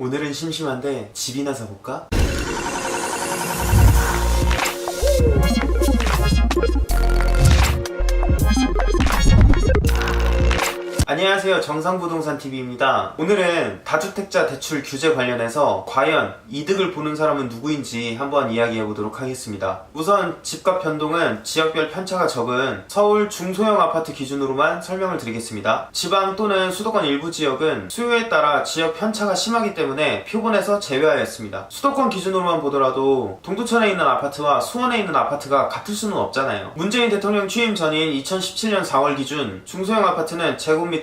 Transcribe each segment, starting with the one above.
오늘은 심심한데 집이나 사볼까? 안녕하세요, 정상부동산TV입니다. 오늘은 다주택자 대출 규제 관련해서 과연 이득을 보는 사람은 누구인지 한번 이야기해보도록 하겠습니다. 우선 집값 변동은 지역별 편차가 적은 서울 중소형 아파트 기준으로만 설명을 드리겠습니다. 지방 또는 수도권 일부 지역은 수요에 따라 지역 편차가 심하기 때문에 표본에서 제외하였습니다. 수도권 기준으로만 보더라도 동두천에 있는 아파트와 수원에 있는 아파트가 같을 수는 없잖아요. 문재인 대통령 취임 전인 2017년 4월 기준 중소형 아파트는 제곱미터당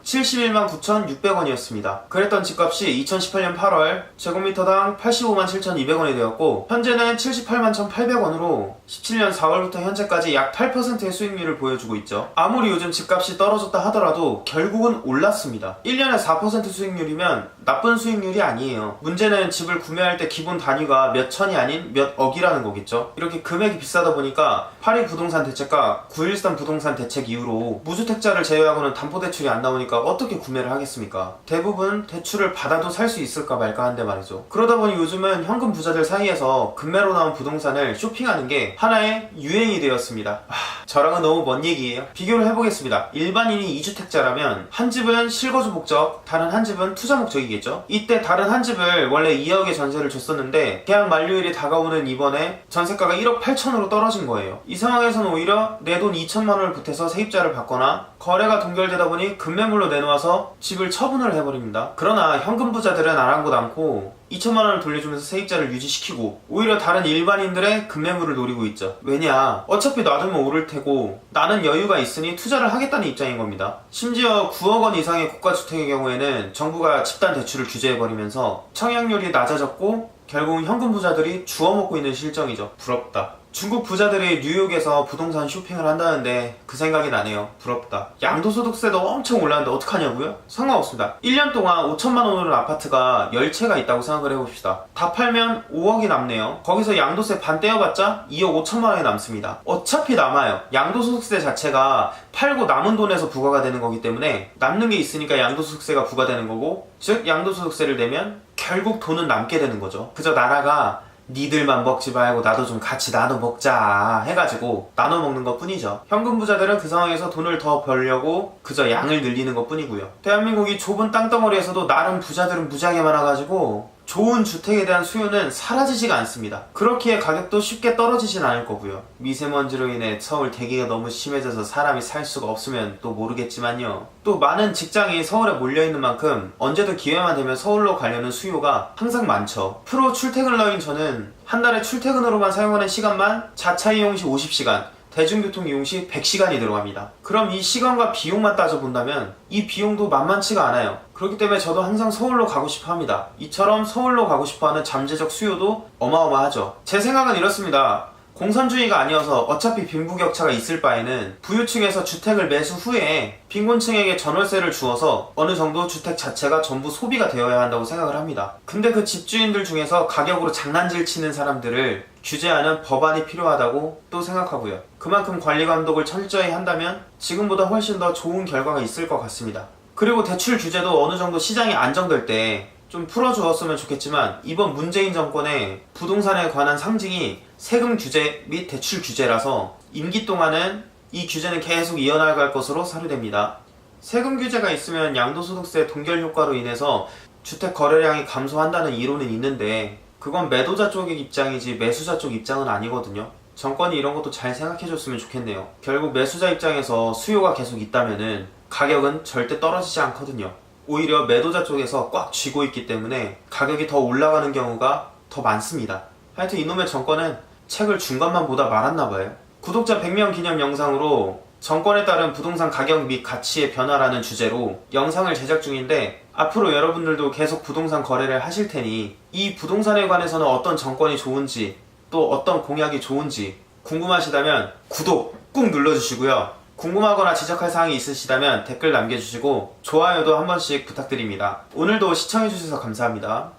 71만 9,600원이었습니다. 그랬던 집값이 2018년 8월 제곱미터당 85만 7,200원이 되었고, 현재는 78만 1,800원으로 17년 4월부터 현재까지 약 8%의 수익률을 보여주고 있죠. 아무리 요즘 집값이 떨어졌다 하더라도 결국은 올랐습니다. 1년에 4% 수익률이면 나쁜 수익률이 아니에요. 문제는 집을 구매할 때 기본 단위가 몇 천이 아닌 몇 억이라는 거겠죠. 이렇게 금액이 비싸다 보니까 8.2 부동산 대책과 9.13 부동산 대책 이후로 무주택자를 제외하고는 담보대출이 안 나오니까 어떻게 구매를 하겠습니까? 대부분 대출을 받아도 살 수 있을까 말까 한데 말이죠. 그러다 보니 요즘은 현금 부자들 사이에서 금매로 나온 부동산을 쇼핑하는 게 하나의 유행이 되었습니다. 저랑은 너무 먼 얘기예요. 비교를 해보겠습니다. 일반인이 2주택자라면 한 집은 실거주 목적, 다른 한 집은 투자 목적이겠죠. 이때 다른 한 집을 원래 2억에 전세를 줬었는데 계약 만료일이 다가오는 이번에 전세가가 1억 8천으로 떨어진 거예요. 이 상황에서는 오히려 내 돈 2천만 원을 보태서 세입자를 받거나 거래가 동결되다 보니 금매물로 내놓아서 집을 처분을 해버립니다. 그러나 현금 부자들은 아랑곳 않고 2천만 원을 돌려주면서 세입자를 유지시키고 오히려 다른 일반인들의 금매물을 노리고 있죠. 왜냐? 어차피 놔두면 오를 테고 나는 여유가 있으니 투자를 하겠다는 입장인 겁니다. 심지어 9억 원 이상의 고가주택의 경우에는 정부가 집단 대출을 규제해버리면서 청약률이 낮아졌고 결국은 현금 부자들이 주워먹고 있는 실정이죠. 부럽다. 중국 부자들이 뉴욕에서 부동산 쇼핑을 한다는데 그 생각이 나네요. 부럽다. 양도소득세도 엄청 올랐는데 어떡하냐고요? 상관없습니다. 1년 동안 5천만 원으로 아파트가 10채가 있다고 생각을 해봅시다. 다 팔면 5억이 남네요. 거기서 양도세 반 떼어봤자 2억 5천만 원이 남습니다. 어차피 남아요. 양도소득세 자체가 팔고 남은 돈에서 부과가 되는 거기 때문에 남는 게 있으니까 양도소득세가 부과되는 거고, 즉 양도소득세를 내면 결국 돈은 남게 되는 거죠. 그저 나라가 니들만 먹지 말고 나도 좀 같이 나눠 먹자 해가지고 나눠 먹는 것 뿐이죠. 현금 부자들은 그 상황에서 돈을 더 벌려고 그저 양을 늘리는 것 뿐이고요. 대한민국이 좁은 땅덩어리에서도 나름 부자들은 무지하게 많아가지고 좋은 주택에 대한 수요는 사라지지가 않습니다. 그렇기에 가격도 쉽게 떨어지진 않을 거고요. 미세먼지로 인해 서울 대기가 너무 심해져서 사람이 살 수가 없으면 또 모르겠지만요. 또 많은 직장이 서울에 몰려있는 만큼 언제든 기회만 되면 서울로 가려는 수요가 항상 많죠. 프로 출퇴근러인 저는 한 달에 출퇴근으로만 사용하는 시간만 자차 이용 시 50시간, 대중교통 이용 시 100시간이 들어갑니다. 그럼 이 시간과 비용만 따져본다면 이 비용도 만만치가 않아요. 그렇기 때문에 저도 항상 서울로 가고 싶어 합니다. 이처럼 서울로 가고 싶어 하는 잠재적 수요도 어마어마하죠. 제 생각은 이렇습니다. 공산주의가 아니어서 어차피 빈부격차가 있을 바에는 부유층에서 주택을 매수 후에 빈곤층에게 전월세를 주어서 어느 정도 주택 자체가 전부 소비가 되어야 한다고 생각을 합니다. 근데 그 집주인들 중에서 가격으로 장난질 치는 사람들을 규제하는 법안이 필요하다고 또 생각하고요. 그만큼 관리 감독을 철저히 한다면 지금보다 훨씬 더 좋은 결과가 있을 것 같습니다. 그리고 대출 규제도 어느 정도 시장이 안정될 때 좀 풀어주었으면 좋겠지만, 이번 문재인 정권의 부동산에 관한 상징이 세금 규제 및 대출 규제라서 임기 동안은 이 규제는 계속 이어나갈 것으로 사료됩니다. 세금 규제가 있으면 양도소득세 동결 효과로 인해서 주택 거래량이 감소한다는 이론은 있는데 그건 매도자 쪽의 입장이지 매수자 쪽 입장은 아니거든요. 정권이 이런 것도 잘 생각해줬으면 좋겠네요. 결국 매수자 입장에서 수요가 계속 있다면은 가격은 절대 떨어지지 않거든요. 오히려 매도자 쪽에서 꽉 쥐고 있기 때문에 가격이 더 올라가는 경우가 더 많습니다. 하여튼 이놈의 정권은 책을 중간만 보다 말았나봐요. 구독자 100명 기념 영상으로 정권에 따른 부동산 가격 및 가치의 변화라는 주제로 영상을 제작 중인데, 앞으로 여러분들도 계속 부동산 거래를 하실 테니 이 부동산에 관해서는 어떤 정권이 좋은지 또 어떤 공약이 좋은지 궁금하시다면 구독 꾹 눌러주시고요. 궁금하거나 지적할 사항이 있으시다면 댓글 남겨주시고 좋아요도 한 번씩 부탁드립니다. 오늘도 시청해주셔서 감사합니다.